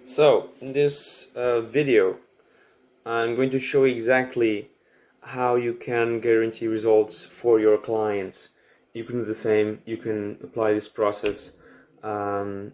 So in this video I'm going to show you exactly how you can guarantee results for your clients. You can do the same, you can apply this process, and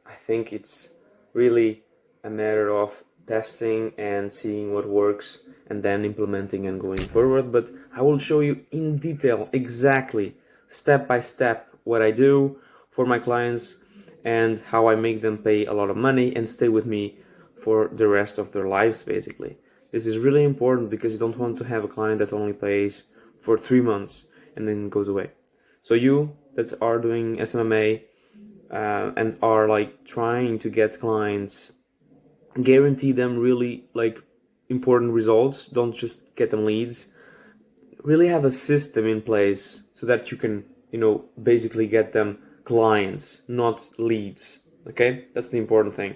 I think it's really a matter of testing and seeing what works and then implementing and going forward. But I will show you in detail exactly step by step what I do for my clients and how I make them pay a lot of money and stay with me for the rest of their lives, basically. This is really important because you don't want to have a client that only pays for 3 months and then goes away. So you that are doing SMMA and are like trying to get clients, guarantee them really like important results. Don't just get them leads. Really have a system in place so that you can, basically get them clients, not leads. Okay, that's the important thing.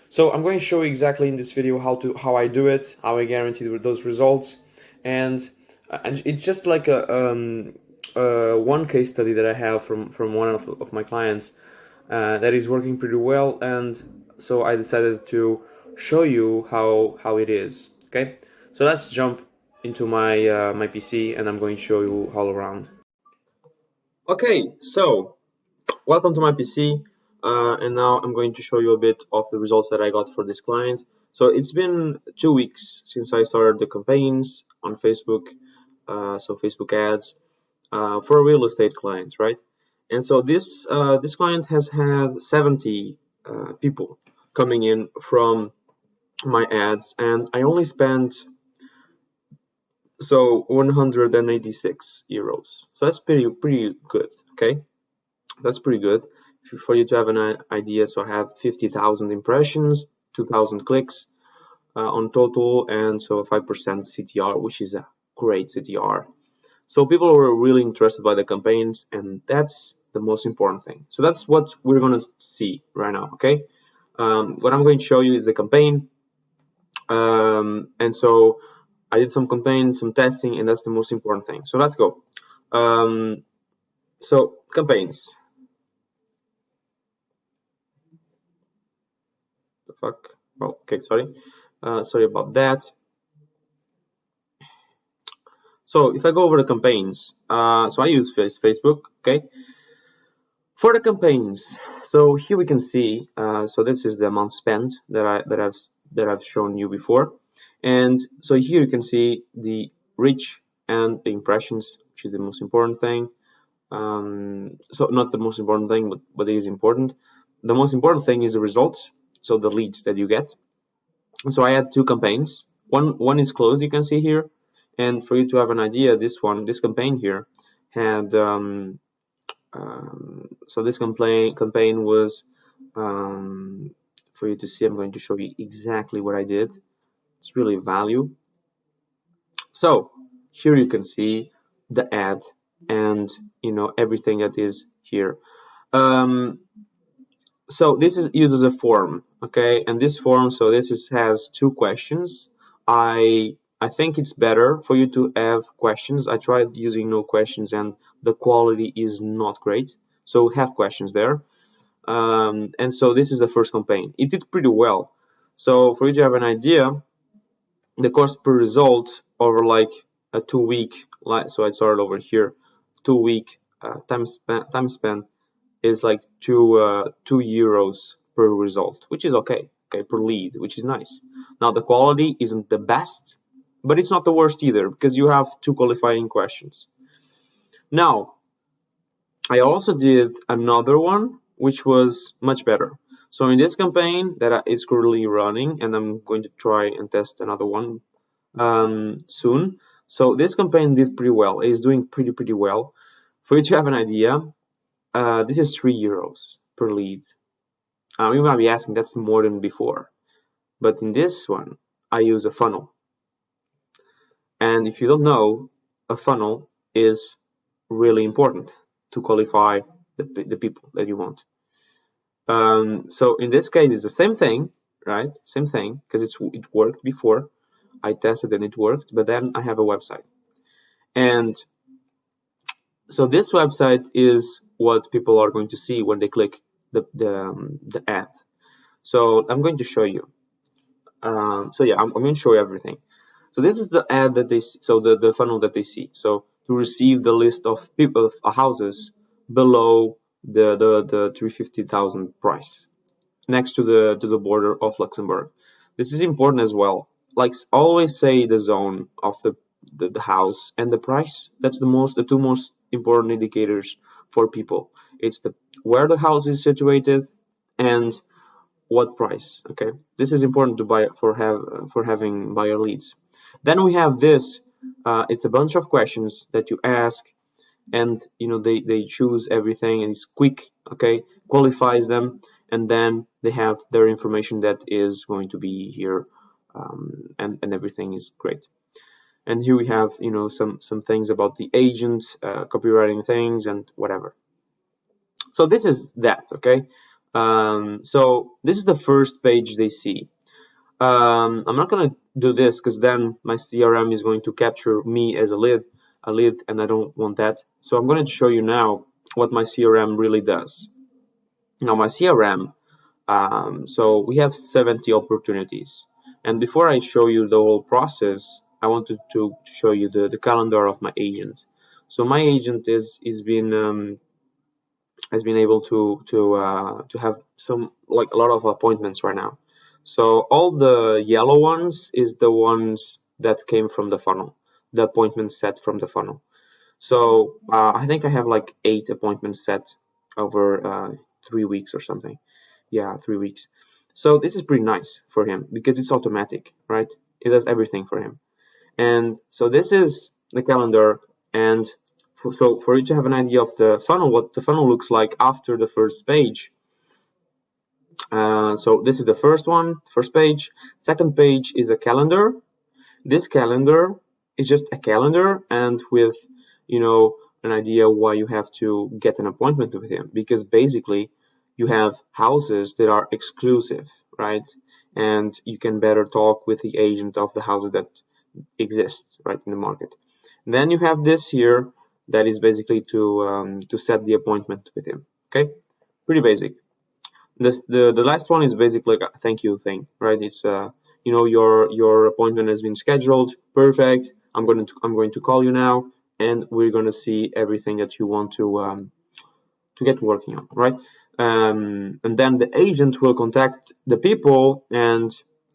So I'm going to show you exactly in this video how I do it, how I guarantee those results, and it's just like a one case study that I have from one of my clients that is working pretty well, and so I decided to show you how it is. Okay, so let's jump into my my PC, and I'm going to show you all around. Okay, so welcome to my PC, and now I'm going to show you a bit of the results that I got for this client. So it's been 2 weeks since I started the campaigns on Facebook, so Facebook ads for real estate clients, right? And so this client has had 70 people coming in from my ads, and I only spent 186 euros. So that's pretty good, okay? That's pretty good for you to have an idea. So I have 50,000 impressions, 2,000 clicks on total, and so a 5% CTR, which is a great CTR. So people were really interested by the campaigns, and that's the most important thing. So that's what we're going to see right now, okay? What I'm going to show you is the campaign, and so I did some campaign, some testing, and that's the most important thing. So let's go. So campaigns. The fuck? Oh, okay, sorry. Sorry about that. So if I go over the campaigns, so I use Facebook, okay? For the campaigns, so here we can see, so this is the amount spent that I've shown you before, and so here you can see the reach and the impressions, which is the most important thing. So not the most important thing, but it is important. The most important thing is the results, so the leads that you get. So I had two campaigns. One is closed, you can see here, and for you to have an idea, this campaign here had so this campaign was for you to see. I'm going to show you exactly what I did. It's really value. So here you can see the ad and everything that is here. So this uses a form, okay, and this form, so has 2 questions. I think it's better for you to have questions. I tried using no questions and the quality is not great, so have questions there. And so this is the first campaign. It did pretty well. So for you to have an idea, the cost per result over like a 2-week, so I started over here, 2-week time span is like 2 euros per result, which is okay per lead, which is nice. Now the quality isn't the best, but it's not the worst either because you have 2 qualifying questions. Now I also did another one which was much better. So in this campaign that is currently running, and I'm going to try and test another one soon. So this campaign did pretty well. It is doing pretty well. For you to have an idea, this is 3 euros per lead. You might be asking, that's more than before. But in this one, I use a funnel. And if you don't know, a funnel is really important to qualify the people that you want. So in this case, it's the same thing, right? Same thing, because it worked before. I tested and it worked, but then I have a website. And so this website is what people are going to see when they click the ad. So I'm going to show you. So yeah, I'm going to show you everything. So this is the ad that they see, so the funnel that they see. So to receive the list of people of houses below the 350,000 price, next to the border of Luxembourg. This is important as well. Like always say the zone of the house and the price. That's the two most important indicators for people. It's the where the house is situated and what price. Okay, this is important to buy for having buyer leads. Then we have this. It's a bunch of questions that you ask, and they choose everything, and it's quick. Okay, qualifies them, and then they have their information that is going to be here, and everything is great. And here we have some things about the agent, copywriting things and whatever. So this is that. Okay, so this is the first page they see. I'm not gonna do this because then my CRM is going to capture me as a lead, and I don't want that. So I'm going to show you now what my CRM really does. Now my CRM, so we have 70 opportunities, and before I show you the whole process, I wanted to show you the calendar of my agent. So my agent has been able to have some, like, a lot of appointments right now. So all the yellow ones is the ones that came from the funnel, the appointments set from the funnel. So I think I have like 8 appointments set over 3 weeks or something. Yeah, 3 weeks. So this is pretty nice for him because it's automatic, right? It does everything for him. And so this is the calendar, and so for you to have an idea of the funnel, what the funnel looks like after the first page. So this is the first page. Second page is a calendar. This calendar is just a calendar, and with an idea why you have to get an appointment with him, because basically you have houses that are exclusive, right? And you can better talk with the agent of the houses that exist right in the market. And then you have this here that is basically to set the appointment with him. Okay, pretty basic. The last one is basically like a thank you thing, right? It's your appointment has been scheduled. Perfect. I'm going to call you now, and we're going to see everything that you want to get working on, right? And then the agent will contact the people and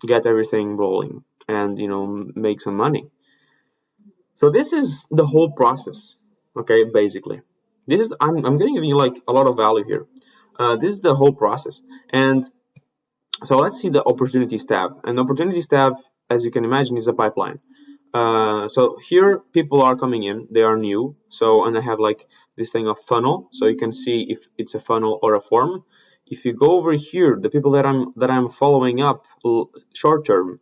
get everything rolling, and make some money. So this is the whole process. Okay, basically, this is I'm going to give you like a lot of value here. This is the whole process, and so let's see the opportunities tab. And opportunities tab, as you can imagine, is a pipeline. So here people are coming in, they are new. So, and I have like this thing of funnel, so you can see if it's a funnel or a form. If you go over here, the people that I'm following up short term,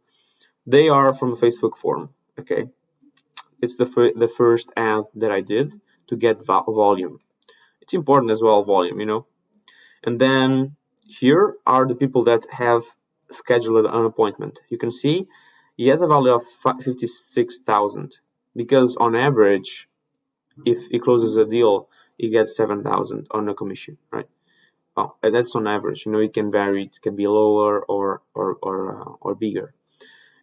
they are from a Facebook form. Okay, it's the first ad that I did to get volume. It's important as well, volume, And then here are the people that have scheduled an appointment. You can see he has a value of 56,000 because on average, if he closes a deal, he gets 7,000 on a commission, right? Oh, and that's on average. It can vary. It can be lower or bigger.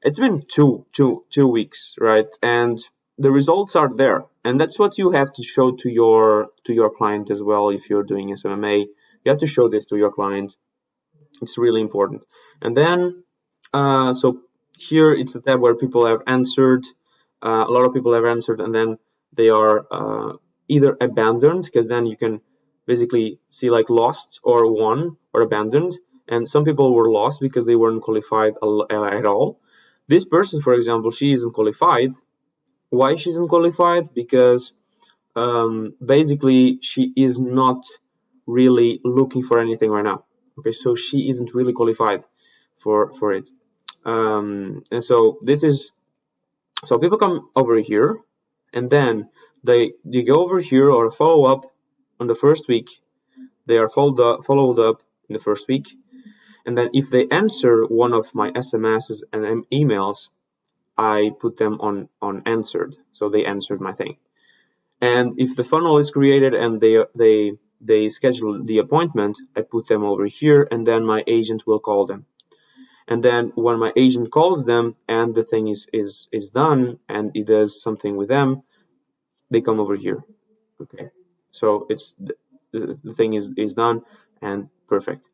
It's been two weeks, right? And the results are there, and that's what you have to show to your client as well. If you're doing SMMA, you have to show this to your client. It's really important. And then so here it's the tab where people have answered. A lot of people have answered, and then they are either abandoned, because then you can basically see like lost or won or abandoned. And some people were lost because they weren't qualified at all. This person, for example, she isn't qualified. Why she isn't qualified? Because basically she is not really looking for anything right now. Okay, so she isn't really qualified for it. And so this is, so people come over here, and then they go over here or follow up on the first week. They are followed up in the first week, and then if they answer one of my SMSs and emails, I put them on answered, so they answered my thing. And if the funnel is created and they they schedule the appointment, I put them over here, and then my agent will call them. And then when my agent calls them and the thing is done and he does something with them, they come over here. Okay, so it's the thing is done and perfect.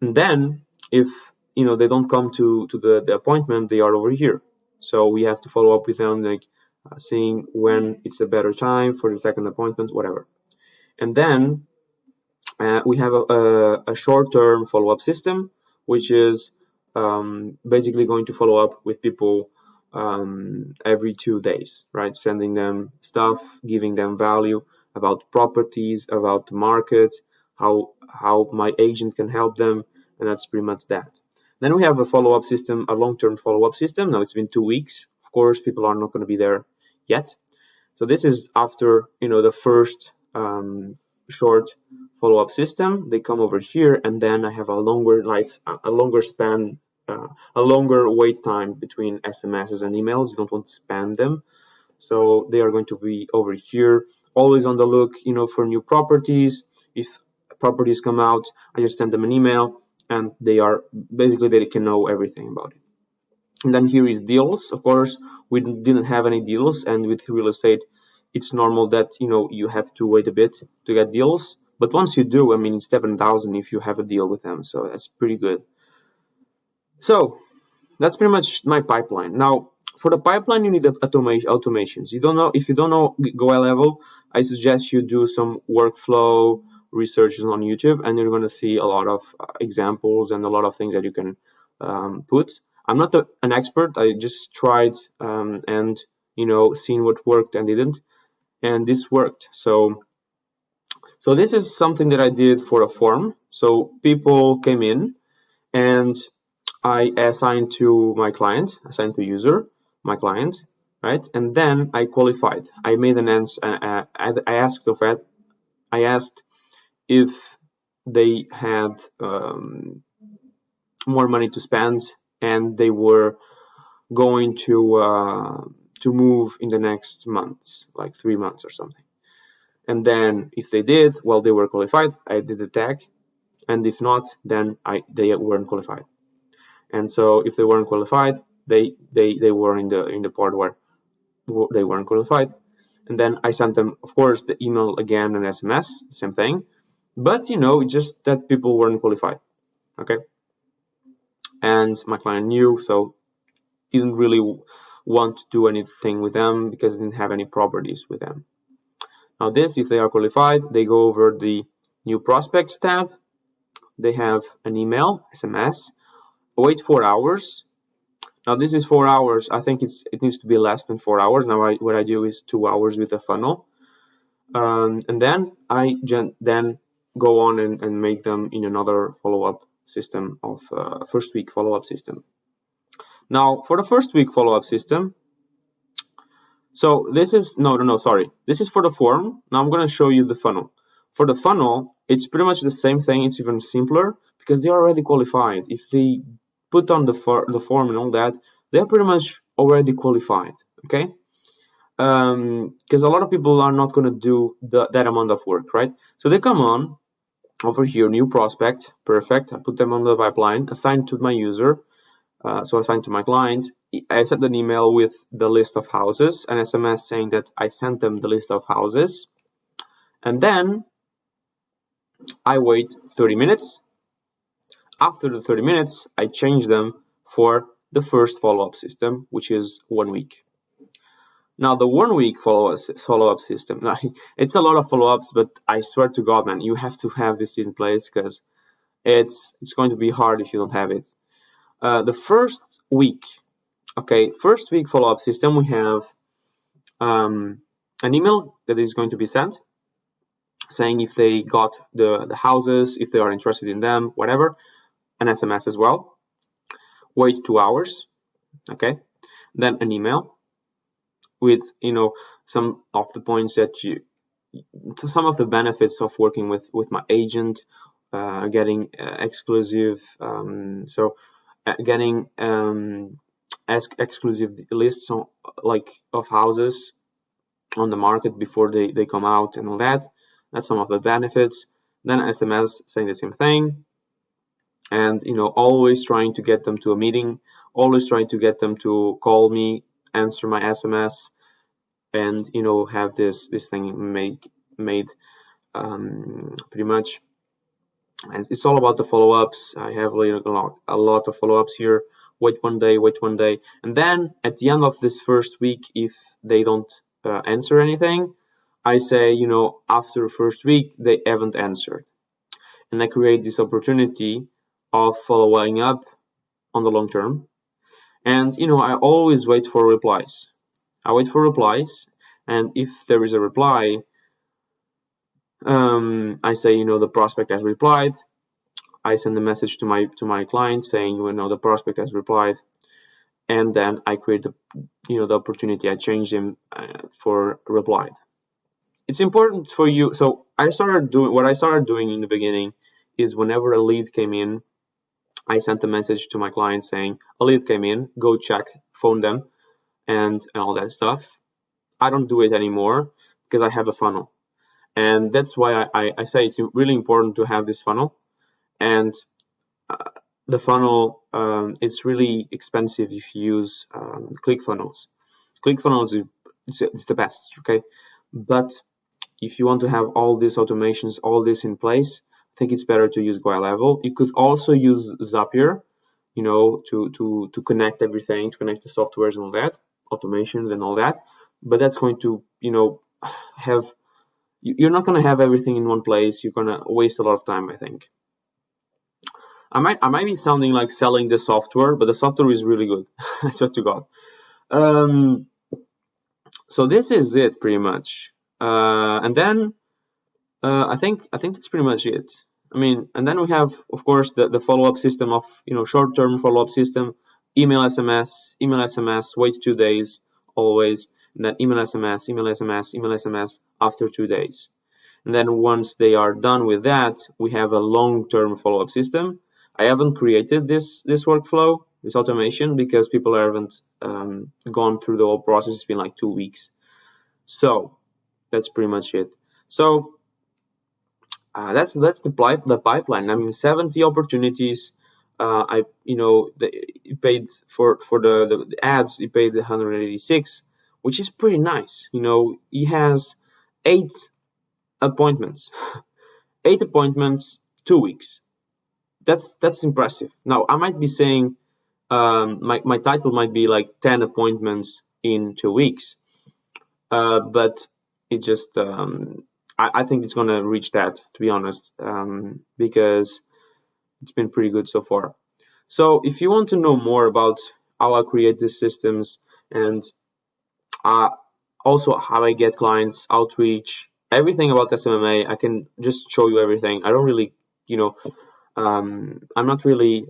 And then if they don't come to the appointment, they are over here. So we have to follow up with them, like seeing when it's a better time for the second appointment, whatever. And then we have a short-term follow-up system, which is basically going to follow up with people every 2 days, right? Sending them stuff, giving them value about properties, about the market, how my agent can help them, and that's pretty much that. Then we have a follow-up system, a long-term follow-up system. Now it's been 2 weeks. Of course, people are not going to be there yet. So this is after the first short follow-up system. They come over here, and then I have a longer span, a longer wait time between SMSs and emails. You don't want to spam them, so they are going to be over here, always on the look, for new properties. If properties come out, I just send them an email, and they can know everything about it. And then here is deals. Of course, we didn't have any deals, and with real estate, it's normal that you have to wait a bit to get deals. But once you do, I mean, it's 7,000 if you have a deal with them, so that's pretty good. So that's pretty much my pipeline. Now, for the pipeline, you need automations. If you don't know Go level, I suggest you do some workflow researches on YouTube, and you're going to see a lot of examples and a lot of things that you can put. I'm not an expert. I just tried and seen what worked and didn't, and this worked. So this is something that I did for a form. So people came in, and I assigned to my client, assigned to user, my client, right? And then I qualified. I made an answer. I asked if they had more money to spend, and they were going to move in the next months, like 3 months or something. And then if they did, well, they were qualified. I did the tag, and if not, then they weren't qualified. And so if they weren't qualified, they were in the part where they weren't qualified. And then I sent them, of course, the email again and SMS, same thing. But just that people weren't qualified. Okay. And my client knew, so didn't really want to do anything with them because I didn't have any properties with them. Now this, if they are qualified, they go over the new prospects tab. They have an email, SMS, wait 4 hours. Now this is 4 hours. I think it needs to be less than 4 hours. Now what I do is 2 hours with a funnel. And then I then go on and make them in another follow-up system of first week follow-up system. Now for the first week follow-up system, so this is sorry, this is for the form. Now I'm going to show you the funnel. For the funnel, it's pretty much the same thing. It's even simpler because they're already qualified. If they put on the form and all that, they're pretty much already qualified. Okay. Because a lot of people are not going to do that amount of work, right? So they come on over here, new prospect, perfect. I put them on the pipeline, assigned to my user, so assigned to my client. I sent an email with the list of houses, an SMS saying that I sent them the list of houses, and then I wait 30 minutes. After the 30 minutes, I change them for the first follow-up system, which is 1 week. Now the 1 week follow-up system, now, it's a lot of follow-ups, but I swear to God, man, you have to have this in place because it's going to be hard if you don't have it. The first week, okay, first week follow-up system, we have an email that is going to be sent saying if they got the houses, if they are interested in them, whatever, an SMS as well. Wait 2 hours, okay, then an email with some of the points that some of the benefits of working with my agent, getting exclusive, getting exclusive lists of houses on the market before they come out and all that. That's some of the benefits. Then SMS, saying the same thing. And always trying to get them to a meeting, always trying to get them to call me, answer my SMS, and have this thing made pretty much. And it's all about the follow-ups. I have a lot of follow-ups here. Wait one day, and then at the end of this first week, if they don't answer anything, I say, after first week they haven't answered, and I create this opportunity of following up on the long term. And I always wait for replies. And if there is a reply, I say, the prospect has replied. I send a message to my client saying, the prospect has replied, and then I create the opportunity. I change him for replied. It's important for you. So what I started doing in the beginning is whenever a lead came in, I sent a message to my client saying, a lead came in, go check, phone them, and all that stuff. I don't do it anymore because I have a funnel. And that's why I say it's really important to have this funnel. And the funnel, it's really expensive if you use ClickFunnels. ClickFunnels it's the best, okay? But if you want to have all these automations, all this in place, I think it's better to use GoiLevel. You could also use Zapier, to connect everything, to connect the softwares and all that, automations and all that. But that's going to, you're not going to have everything in one place. You're going to waste a lot of time, I think. I might be sounding like selling the software, but the software is really good. I swear to God. So this is it pretty much. And then I think that's pretty much it. And then we have, of course, the follow-up system of, short-term follow-up system, email, SMS, wait 2 days always, and then email, SMS after 2 days. And then once they are done with that, we have a long-term follow-up system. I haven't created this workflow, this automation, because people haven't gone through the whole process. It's been like 2 weeks. So that's pretty much it. So that's the pipeline. 70 opportunities. It paid for the ads. He paid 186, which is pretty nice. He has 8 appointments. 8 appointments, 2 weeks. That's impressive. Now I might be saying my title might be like 10 appointments in 2 weeks, but it just I think it's gonna reach that, to be honest, because it's been pretty good so far. So if you want to know more about how I create these systems and also how I get clients, outreach, everything about SMMA, I can just show you everything. I don't really, I'm not really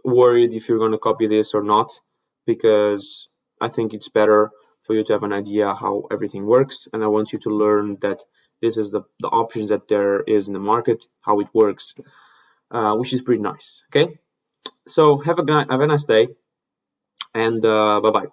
worried if you're going to copy this or not, because I think it's better for you to have an idea how everything works, and I want you to learn that this is the options that there is in the market, how it works, which is pretty nice. Okay, so have a nice day, and bye bye.